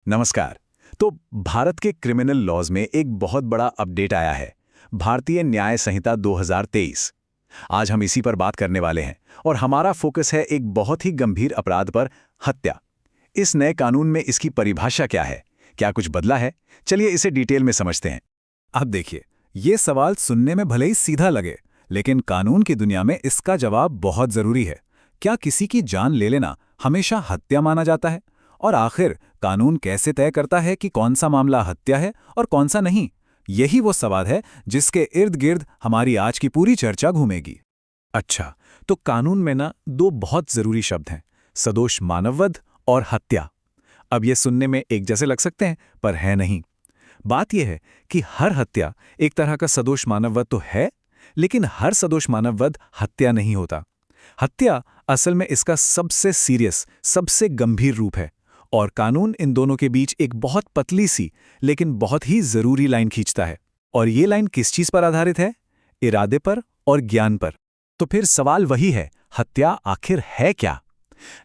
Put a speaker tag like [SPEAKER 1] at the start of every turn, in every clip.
[SPEAKER 1] नमस्कार। तो भारत के क्रिमिनल लॉज में एक बहुत बड़ा अपडेट आया है। भारतीय न्याय संहिता 2023। आज हम इसी पर बात करने वाले हैं और हमारा फोकस है एक बहुत ही गंभीर अपराध पर, हत्या। इस नए कानून में इसकी परिभाषा क्या है, क्या कुछ बदला है? चलिए इसे डिटेल में समझते हैं।
[SPEAKER 2] अब देखिए, ये सवाल सुनने में भले ही सीधा लगे, लेकिन कानून की दुनिया में इसका जवाब बहुत जरूरी है। क्या किसी की जान ले लेना हमेशा हत्या माना जाता है? और आखिर कानून कैसे तय करता है कि कौन सा मामला हत्या है और कौन सा नहीं? यही वो सवाल है जिसके इर्द गिर्द हमारी आज की पूरी चर्चा घूमेगी। अच्छा, तो कानून में ना दो बहुत जरूरी शब्द हैं, सदोष मानववध और हत्या। अब ये सुनने में एक जैसे लग सकते हैं, पर है नहीं। बात यह है कि हर हत्या एक तरह का सदोष मानववध तो है, लेकिन हर सदोष मानववध हत्या नहीं होता। हत्या असल में इसका सबसे सीरियस, सबसे गंभीर रूप है, और कानून इन दोनों के बीच एक बहुत पतली सी लेकिन बहुत ही जरूरी लाइन खींचता है। और ये लाइन किस चीज पर आधारित है? इरादे पर और ज्ञान पर। तो फिर सवाल वही है, हत्या आखिर है क्या?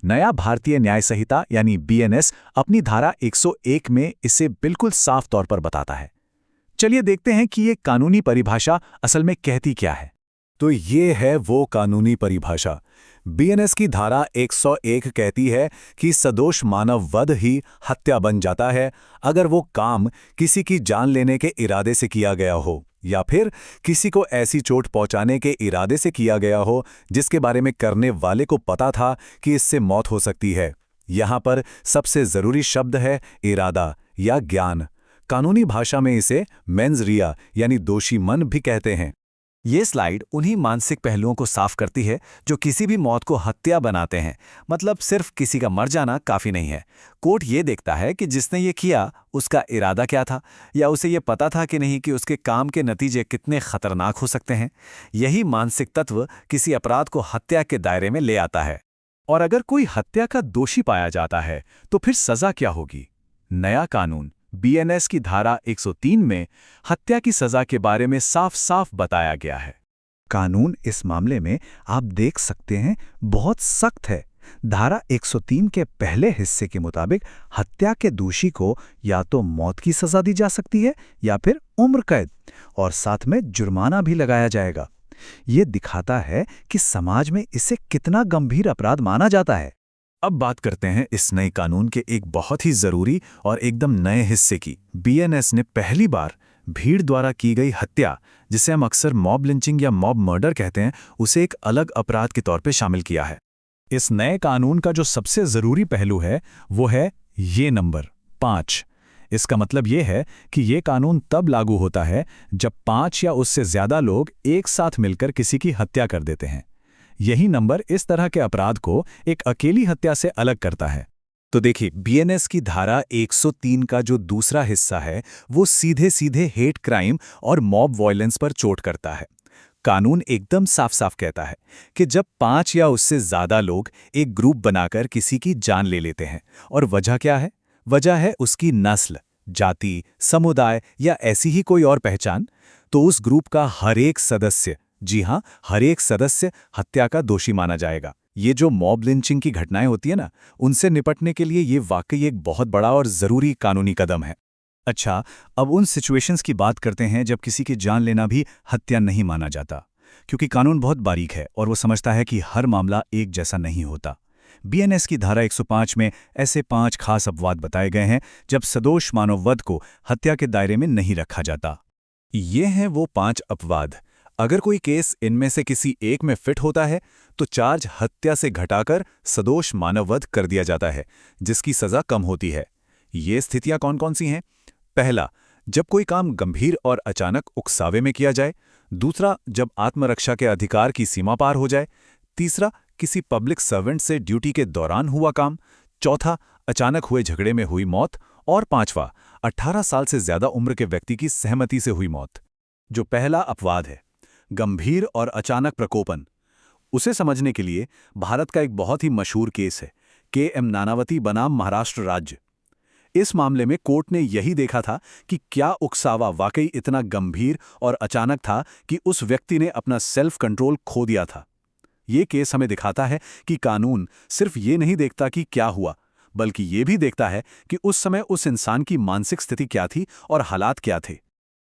[SPEAKER 2] नया भारतीय न्याय संहिता यानी बीएनएस अपनी धारा 101 में इसे बिल्कुल साफ तौर पर बताता है। चलिए देखते हैं कि ये कानूनी परिभाषा असल में कहती क्या है। तो ये है वो कानूनी परिभाषा। बीएनएस की धारा 101 कहती है कि सदोष मानव वध ही हत्या बन जाता है अगर वो काम किसी की जान लेने के इरादे से किया गया हो, या फिर किसी को ऐसी चोट पहुंचाने के इरादे से किया गया हो जिसके बारे में करने वाले को पता था कि इससे मौत हो सकती है। यहां पर सबसे जरूरी शब्द है इरादा या ज्ञान। कानूनी भाषा में इसे मेंस रिया यानी दोषी मन भी कहते हैं। ये स्लाइड उन्हीं मानसिक पहलुओं को साफ करती है जो किसी भी मौत को हत्या बनाते हैं। मतलब सिर्फ किसी का मर जाना काफी नहीं है। कोर्ट ये देखता है कि जिसने ये किया उसका इरादा क्या था, या उसे ये पता था कि नहीं कि उसके काम के नतीजे कितने खतरनाक हो सकते हैं। यही मानसिक तत्व किसी अपराध को हत्या के दायरे में ले आता है। और अगर कोई हत्या का दोषी पाया जाता है तो फिर सजा क्या होगी? नया कानून बीएनएस की धारा 103 में हत्या की सजा के बारे में साफ साफ बताया गया है।
[SPEAKER 3] कानून इस मामले में आप देख सकते हैं बहुत सख्त है। धारा 103 के पहले हिस्से के मुताबिक हत्या के दोषी को या तो मौत की सजा दी जा सकती है या फिर उम्र कैद, और साथ में जुर्माना भी लगाया जाएगा। ये दिखाता है कि समाज में इसे कितना गंभीर अपराध माना जाता है।
[SPEAKER 2] अब बात करते हैं इस नए कानून के एक बहुत ही जरूरी और एकदम नए हिस्से की। बीएनएस ने पहली बार भीड़ द्वारा की गई हत्या, जिसे हम अक्सर मॉब लिंचिंग या मॉब मर्डर कहते हैं, उसे एक अलग अपराध के तौर पे शामिल किया है। इस नए कानून का जो सबसे जरूरी पहलू है वो है ये नंबर 5। इसका मतलब ये है कि ये कानून तब लागू होता है जब 5 या उससे ज्यादा लोग एक साथ मिलकर किसी की हत्या कर देते हैं। यही नंबर इस तरह के अपराध को एक अकेली हत्या से अलग करता है। तो देखिए, बीएनएस की धारा 103 का जो दूसरा हिस्सा है वो सीधे सीधे हेट क्राइम और मॉब वायलेंस पर चोट करता है। कानून एकदम साफ साफ कहता है कि जब 5 या उससे ज्यादा लोग एक ग्रुप बनाकर किसी की जान ले लेते हैं, और वजह क्या है? वजह है उसकी नस्ल, जाति, समुदाय या ऐसी ही कोई और पहचान, तो उस ग्रुप का हर एक सदस्य, जी हां, हर एक सदस्य हत्या का दोषी माना जाएगा। ये जो मॉब लिंचिंग की घटनाएं होती है ना, उनसे निपटने के लिए ये वाकई एक बहुत बड़ा और जरूरी कानूनी कदम है। अच्छा, अब उन सिचुएशंस की बात करते हैं जब किसी की जान लेना भी हत्या नहीं माना जाता, क्योंकि कानून बहुत बारीक है और वो समझता है कि हर मामला एक जैसा नहीं होता। बीएनएस की धारा 105 में ऐसे 5 खास अपवाद बताए गए हैं जब सदोष मानववध को हत्या के दायरे में नहीं रखा जाता। ये हैं वो 5 अपवाद। अगर कोई केस इनमें से किसी एक में फिट होता है तो चार्ज हत्या से घटाकर सदोष मानववध कर दिया जाता है, जिसकी सजा कम होती है। ये स्थितियां कौन कौन सी हैं? पहला, जब कोई काम गंभीर और अचानक उकसावे में किया जाए। दूसरा, जब आत्मरक्षा के अधिकार की सीमा पार हो जाए। तीसरा, किसी पब्लिक सर्वेंट से ड्यूटी के दौरान हुआ काम। चौथा, अचानक हुए झगड़े में हुई मौत। और पांचवा, 18 साल से ज्यादा उम्र के व्यक्ति की सहमति से हुई मौत। जो पहला अपवाद है, गंभीर और अचानक प्रकोपन, उसे समझने के लिए भारत का एक बहुत ही मशहूर केस है, के.एम. नानावती बनाम महाराष्ट्र राज्य। इस मामले में कोर्ट ने यही देखा था कि क्या उकसावा वाकई इतना गंभीर और अचानक था कि उस व्यक्ति ने अपना सेल्फ कंट्रोल खो दिया था। ये केस हमें दिखाता है कि कानून सिर्फ ये नहीं देखता कि क्या हुआ,
[SPEAKER 1] बल्कि ये भी देखता है कि उस समय उस इंसान की मानसिक स्थिति क्या थी और हालात क्या थे।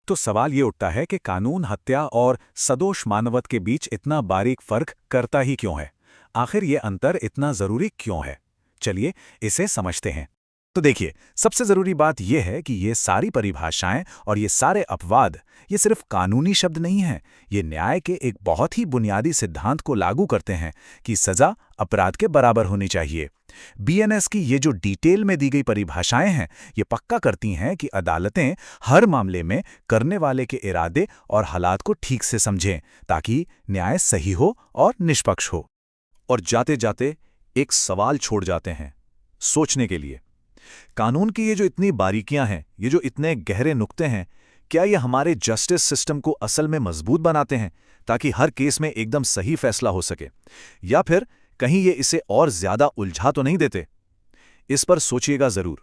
[SPEAKER 1] तो सवाल ये उठता है कि कानून हत्या और सदोष मानवत के बीच इतना बारीक फर्क करता ही क्यों है? आखिर ये अंतर इतना जरूरी क्यों है? चलिए इसे समझते हैं। तो देखिए, सबसे जरूरी बात यह है कि ये सारी परिभाषाएं और ये सारे अपवाद ये सिर्फ कानूनी शब्द नहीं हैं, ये न्याय के एक बहुत ही बुनियादी सिद्धांत को लागू करते हैं कि सजा अपराध के बराबर होनी चाहिए। बीएनएस की ये जो डिटेल में दी गई परिभाषाएं हैं, ये पक्का करती हैं कि अदालतें हर मामले में करने वाले के इरादे और हालात को ठीक से समझें, ताकि न्याय सही हो और निष्पक्ष हो। और जाते जाते एक सवाल छोड़ जाते हैं सोचने के लिए। कानून की ये जो इतनी बारीकियां हैं, ये जो इतने गहरे नुक्ते हैं, क्या ये हमारे जस्टिस सिस्टम को असल में मजबूत बनाते हैं ताकि हर केस में एकदम सही फैसला हो सके, या फिर कहीं ये इसे और ज्यादा उलझा तो नहीं देते? इस पर सोचिएगा जरूर।